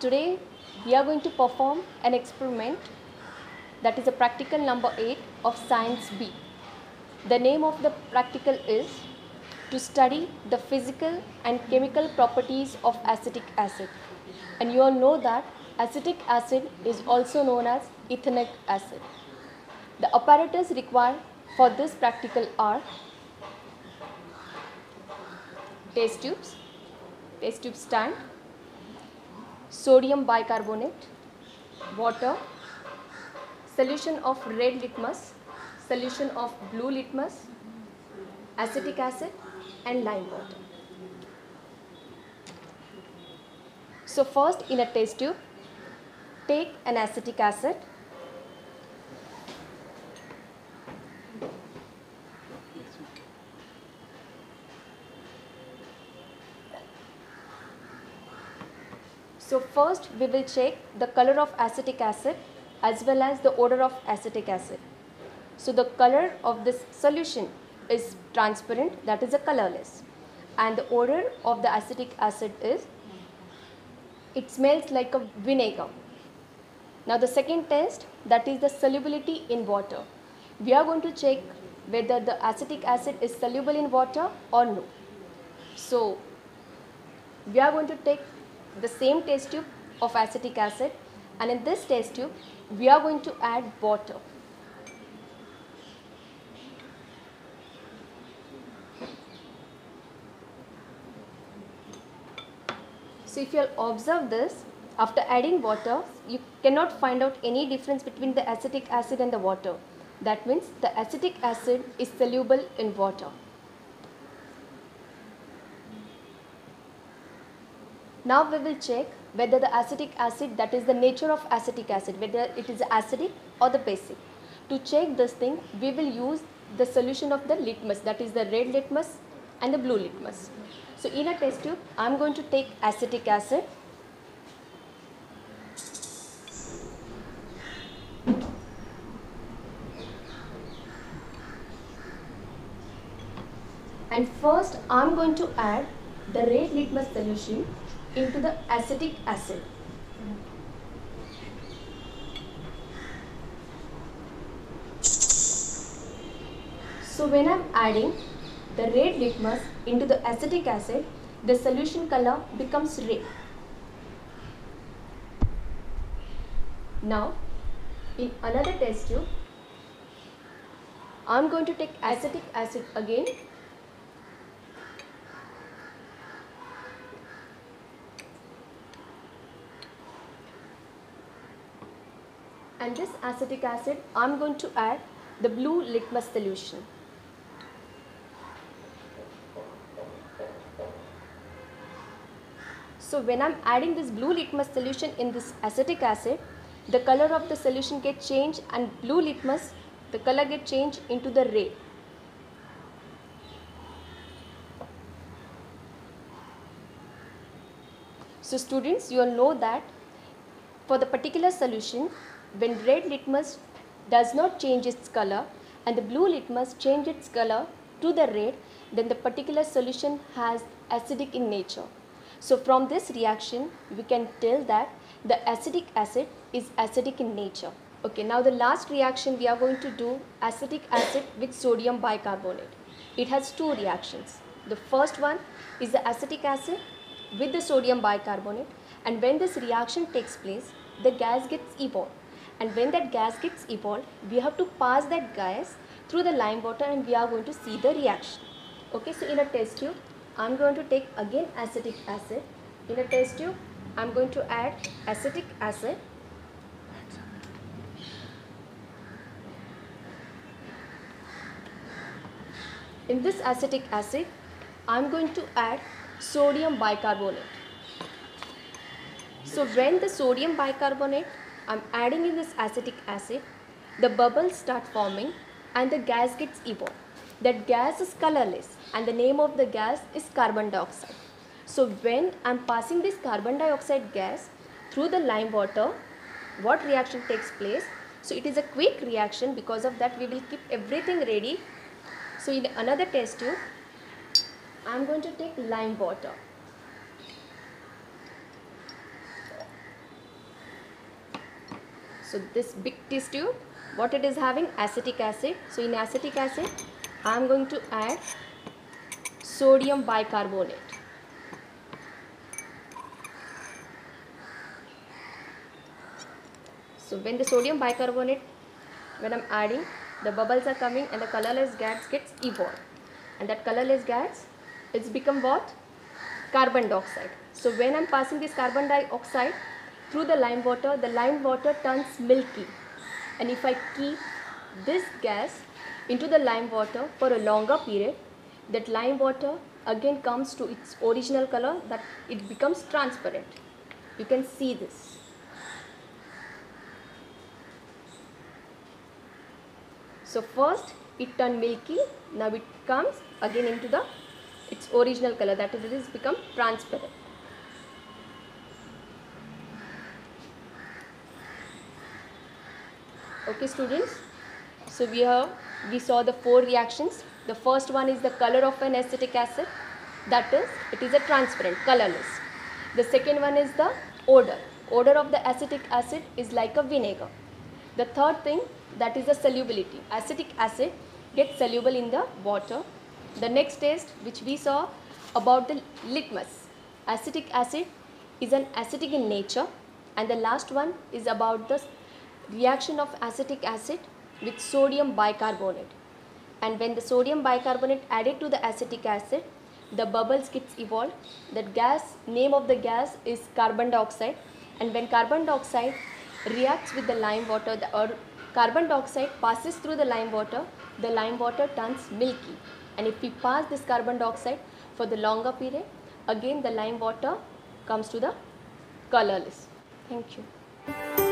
Today we are going to perform an experiment, that is a practical number 8 of Science B. The name of the practical is to study the physical and chemical properties of acetic acid. And you all know that acetic acid is also known as ethanic acid. The apparatus required for this practical are test tube stand, sodium bicarbonate, water, solution of red litmus, solution of blue litmus, acetic acid and lime water. So first, in a test tube, take an acetic acid, so first we will check the color of acetic acid as well as the odor of acetic acid. So the color of this solution is transparent, that is a colorless, and the odor of the acetic acid is, it smells like a vinegar. Now the second test, that is the solubility in water. We are going to check whether the acetic acid is soluble in water or no. So we are going to take the same test tube of acetic acid, and in this test tube we are going to add water. So if you observe this, after adding water, you cannot find out any difference between the acetic acid and the water. That means the acetic acid is soluble in water. Now we will check whether the acetic acid, that is the nature of acetic acid, whether it is acidic or the basic. To check this thing, we will use the solution of the litmus, that is the red litmus and the blue litmus. So in a test tube, I am going to take acetic acid, and first I am going to add the red litmus solution into the acetic acid. So when I am adding the red litmus into the acetic acid, the solution color becomes red. Now in another test tube, I am going to take acetic acid again, and this acetic acid I am going to add the blue litmus solution. So when I am adding this blue litmus solution in this acetic acid, the color of the solution gets changed, and blue litmus, the color gets changed into the red. So students, you all know that for the particular solution, when red litmus does not change its color and the blue litmus change its color to the red, then the particular solution has acidic in nature. So from this reaction, we can tell that the acetic acid is acidic in nature. Okay, now the last reaction we are going to do, acetic acid with sodium bicarbonate. It has two reactions. The first one is the acetic acid with the sodium bicarbonate, and when this reaction takes place, the gas gets evolved. And when that gas gets evolved, we have to pass that gas through the lime water and we are going to see the reaction. Okay, so in a test tube, I am going to take again acetic acid. In a test tube, I am going to add acetic acid. In this acetic acid, I am going to add sodium bicarbonate. So when the sodium bicarbonate I am adding in this acetic acid, the bubbles start forming and the gas gets evolved. That gas is colorless and the name of the gas is carbon dioxide. So when I am passing this carbon dioxide gas through the lime water, what reaction takes place? So it is a quick reaction, because of that we will keep everything ready. So in another test tube, I am going to take lime water. So this big test tube, what it is having? Acetic acid. So in acetic acid, I am going to add sodium bicarbonate. So when the sodium bicarbonate, when I am adding, the bubbles are coming and the colorless gas gets evolved. And that colorless gas, it's become what? Carbon dioxide. So when I am passing this carbon dioxide through the lime water turns milky. And if I keep this gas into the lime water for a longer period, that lime water again comes to its original color, that it becomes transparent. You can see this. So first it turned milky, now it comes again into its original color, that is, it is become transparent. Okay students, so we saw the 4 reactions. The first one is the color of an acetic acid, that is, it is a transparent, colorless. The second one is the odor of the acetic acid is like a vinegar. The third thing, that is the solubility. Acetic acid gets soluble in the water. The next test which we saw about the litmus. Acetic acid is an acidic in nature, and the last one is about the reaction of acetic acid with sodium bicarbonate. And when the sodium bicarbonate added to the acetic acid, the bubbles gets evolved. That gas, name of the gas is carbon dioxide, and when carbon dioxide reacts with the lime water, or carbon dioxide passes through the lime water turns milky. And if we pass this carbon dioxide for the longer period, again the lime water comes to the colorless. Thank you.